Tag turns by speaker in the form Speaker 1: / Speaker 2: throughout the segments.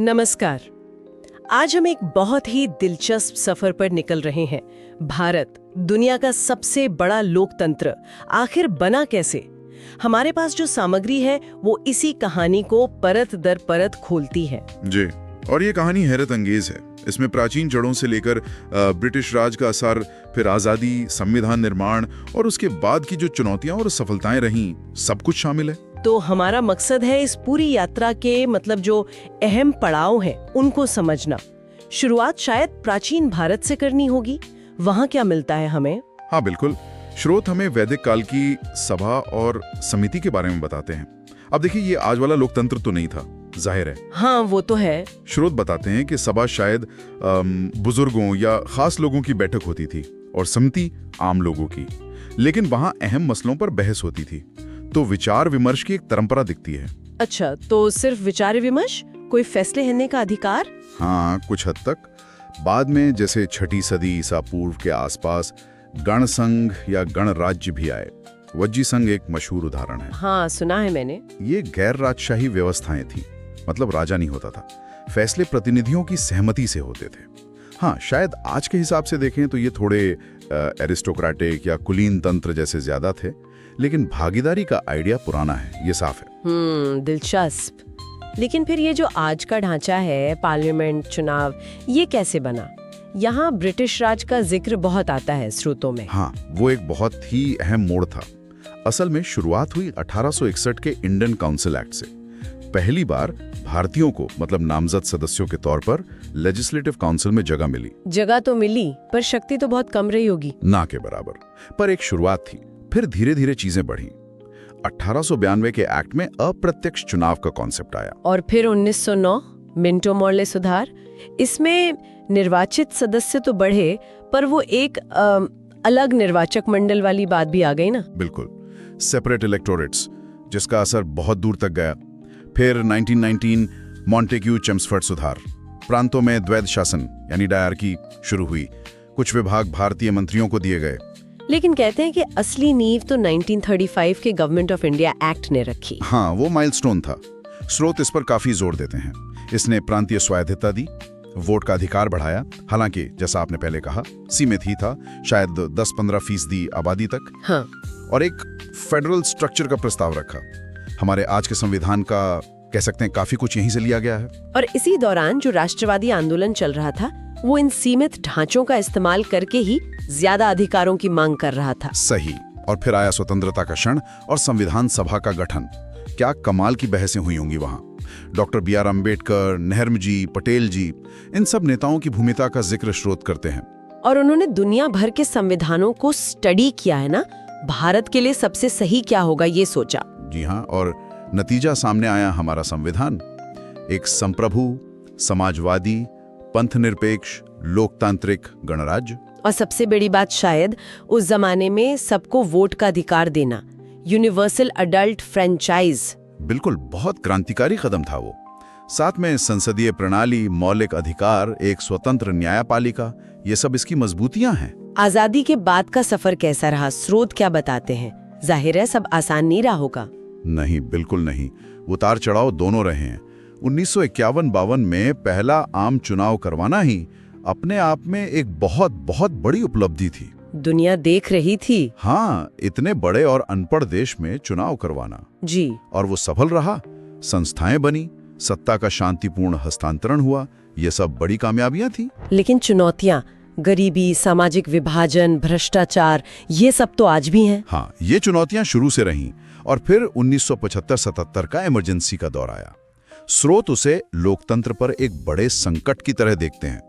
Speaker 1: नमस्कार। आज हम एक बहुत ही दिलचस्प सफर पर निकल रहे हैं। भारत, दुनिया का सबसे बड़ा लोकतंत्र, आखिर बना कैसे? हमारे पास जो सामग्री है वो इसी कहानी को परत दर परत खोलती है।
Speaker 2: जी, और ये कहानी हैरत अंगेज है। इसमें प्राचीन जड़ों से लेकर ब्रिटिश राज का असर, फिर आजादी, संविधान निर्माण और उसके बाद की जो चुनौतियां और सफलताएं रहीं, सब कुछ शामिल है।
Speaker 1: तो हमारा मकसद है इस पूरी यात्रा के जो अहम पड़ाव हैं उनको समझना। शुरुआत शायद प्राचीन भारत से करनी होगी। वहाँ क्या मिलता है हमें?
Speaker 2: हाँ बिल्कुल, स्रोत हमें वैदिक काल की सभा और समिति के बारे में बताते हैं। अब देखिए, ये आज वाला लोकतंत्र तो नहीं था, जाहिर है।
Speaker 1: हाँ, वो तो है।
Speaker 2: स्रोत बताते हैं कि सभा शायद बुजुर्गों या खास लोगों की बैठक होती थी और समिति आम लोगों की, लेकिन वहाँ अहम मसलों पर बहस होती थी। तो विचार विमर्श की एक परंपरा दिखती है।
Speaker 1: अच्छा, तो सिर्फ विचार विमर्श, कोई फैसले लेने का अधिकार?
Speaker 2: हाँ, कुछ हद तक। बाद में जैसे 6ठी सदी ईसा पूर्व के आसपास गण संघ या गणराज्य भी आए। वज्जी संघ एक मशहूर उदाहरण है।
Speaker 1: हाँ, सुना है मैंने।
Speaker 2: ये गैर राजशाही व्यवस्थाएं थी, मतलब राजा नहीं होता था। फैसले प्रतिनिधियों की सहमति से होते थे। हाँ, शायद आज के हिसाब से देखें तो ये थोड़े एरिस्टोक्रेटिक या कुलीन तंत्र जैसे ज्यादा थे, लेकिन भागीदारी का आइडिया पुराना है, ये साफ है।
Speaker 1: दिलचस्प। लेकिन फिर ये जो आज का ढांचा है, पार्लियामेंट, चुनाव, ये कैसे बना? यहाँ ब्रिटिश राज का जिक्र बहुत आता है स्रोतों में।
Speaker 2: हाँ, वो एक बहुत ही अहम मोड़ था। असल में शुरुआत हुई 1861 के इंडियन काउंसिल एक्ट से। पहली बार भारतीयों को, मतलब नामजद सदस्यों के तौर पर, लेजिस्लेटिव काउंसिल में जगह मिली।
Speaker 1: जगह तो मिली, पर शक्ति तो बहुत कम रही होगी।
Speaker 2: ना के बराबर, पर एक शुरुआत थी। फिर धीरे धीरे चीजें बढ़ी। 1892 के एक्ट में अप्रत्यक्ष चुनाव का कॉन्सेप्ट आया।
Speaker 1: और फिर 1909 मिंटो मॉर्ले सुधार। इसमें निर्वाचित सदस्य तो बढ़े, पर वो एक अलग निर्वाचक मंडल वाली बात भी आ गई ना।
Speaker 2: बिल्कुल, सेपरेट इलेक्टोरेट्स, जिसका असर बहुत दूर तक गया। फिर 1919 मॉन्टेग्यू चेम्सफोर्ड सुधार। प्रांतों में द्वैध शासन यानी डायरकी शुरू हुई। कुछ विभाग भारतीय मंत्रियों को दिए गए।
Speaker 1: लेकिन कहते हैं कि असली नींव तो 1935 के गवर्नमेंट ऑफ इंडिया एक्ट ने रखी।
Speaker 2: हाँ, वो माइलस्टोन था। स्रोत इस पर काफी जोर देते हैं। इसने प्रांतीय स्वायत्तता दी, वोट का अधिकार बढ़ाया, हालांकि जैसा आपने पहले कहा सीमित ही था, शायद 10-15% आबादी तक।
Speaker 1: हाँ।
Speaker 2: और एक फेडरल स्ट्रक्चर का प्रस्ताव रखा। हमारे आज के संविधान का कह सकते हैं काफी कुछ यहीं से लिया गया है।
Speaker 1: और इसी दौरान जो राष्ट्रवादी आंदोलन चल रहा था, वो इन सीमित ढांचों का इस्तेमाल करके ही ज्यादा अधिकारों की मांग कर रहा था।
Speaker 2: सही। और फिर आया स्वतंत्रता का क्षण और संविधान सभा का गठन। क्या कमाल की बहसें हुई होंगी वहां। Doctor B.R. अम्बेडकर, नेहरू जी, पटेल जी, इन सब नेताओं की भूमिका का जिक्र स्रोत करते हैं।
Speaker 1: और उन्होंने दुनिया भर के संविधानों को स्टडी किया है ना। भारत के लिए सबसे सही क्या होगा ये सोचा।
Speaker 2: जी हाँ, और नतीजा सामने आया हमारा संविधान। एक संप्रभु, समाजवादी, पंथनिरपेक्ष, लोकतांत्रिक गणराज्य।
Speaker 1: और सबसे बड़ी बात शायद उस जमाने में सबको वोट का अधिकार देना, यूनिवर्सल अडल्ट फ्रेंचाइज।
Speaker 2: बिल्कुल, बहुत क्रांतिकारी कदम था वो। साथ में संसदीय प्रणाली, मौलिक अधिकार, एक स्वतंत्र न्यायपालिका, ये सब इसकी मजबूतियां हैं।
Speaker 1: आजादी के बाद का सफर कैसा रहा? स्रोत क्या बताते हैं? जाहिर है सब आसान नहीं रहा होगा।
Speaker 2: नहीं, बिल्कुल नहीं। उतार चढ़ाव दोनों रहे हैं। 1951-52 में पहला आम चुनाव करवाना ही अपने आप में एक बहुत बहुत बड़ी उपलब्धि थी।
Speaker 1: दुनिया देख रही थी।
Speaker 2: हाँ, इतने बड़े और अनपढ़ देश में चुनाव करवाना।
Speaker 1: जी।
Speaker 2: और वो सफल रहा। संस्थाएं बनी, सत्ता का शांतिपूर्ण हस्तांतरण हुआ, ये सब बड़ी कामयाबियां थी।
Speaker 1: लेकिन चुनौतियां, गरीबी, सामाजिक विभाजन, भ्रष्टाचार, ये सब तो आज भी हैं।
Speaker 2: हाँ, ये चुनौतियां शुरू से रहीं। और फिर 1975-77 का इमरजेंसी का दौर आया। स्रोत उसे लोकतंत्र पर एक बड़े संकट की तरह देखते हैं,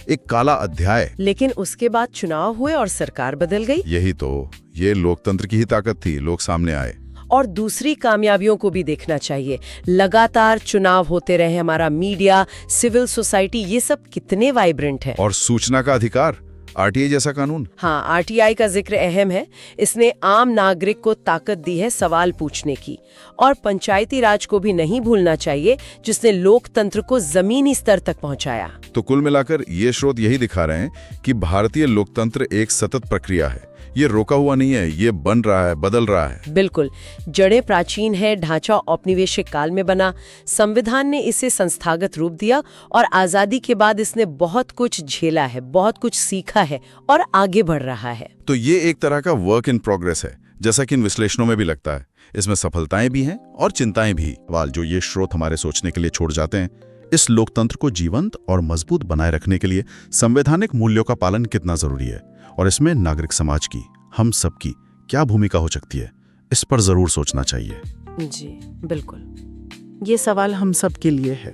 Speaker 2: एक काला अध्याय।
Speaker 1: लेकिन उसके बाद चुनाव हुए और सरकार बदल गई।
Speaker 2: यही तो, ये लोकतंत्र की ही ताकत थी, लोग सामने आए।
Speaker 1: और दूसरी कामयाबियों को भी देखना चाहिए। लगातार चुनाव होते रहे, हमारा मीडिया, सिविल सोसाइटी, ये सब कितने वाइब्रेंट है।
Speaker 2: और सूचना का अधिकार, RTI जैसा कानून।
Speaker 1: हाँ, RTI का जिक्र अहम है। इसने आम नागरिक को ताकत दी है सवाल पूछने की। और पंचायती राज को भी नहीं भूलना चाहिए, जिसने लोकतंत्र को जमीनी स्तर तक पहुंचाया।
Speaker 2: तो कुल मिलाकर ये स्रोत यही दिखा रहे हैं कि भारतीय लोकतंत्र एक सतत प्रक्रिया है। ये रोका हुआ नहीं है, ये बन रहा है, बदल रहा है।
Speaker 1: बिल्कुल, जड़ें प्राचीन है, ढांचा औपनिवेशिक काल में बना, संविधान ने इसे संस्थागत रूप दिया और आजादी के बाद इसने बहुत कुछ झेला है, बहुत कुछ सीखा है और आगे बढ़ रहा है।
Speaker 2: तो ये एक तरह का वर्क इन प्रोग्रेस है, जैसा कि इन विश्लेषणों में भी लगता है। इसमें सफलताएं भी हैं और चिंताएं भी। सवाल जो ये स्रोत हमारे सोचने के लिए छोड़ जाते हैं, इस लोकतंत्र को जीवंत और मजबूत बनाए रखने के लिए संवैधानिक मूल्यों का पालन कितना जरूरी है, और इसमें नागरिक समाज की, हम सबकी क्या भूमिका हो सकती है, इस पर जरूर सोचना चाहिए।
Speaker 1: जी बिल्कुल।
Speaker 3: ये सवाल हम सब के लिए है।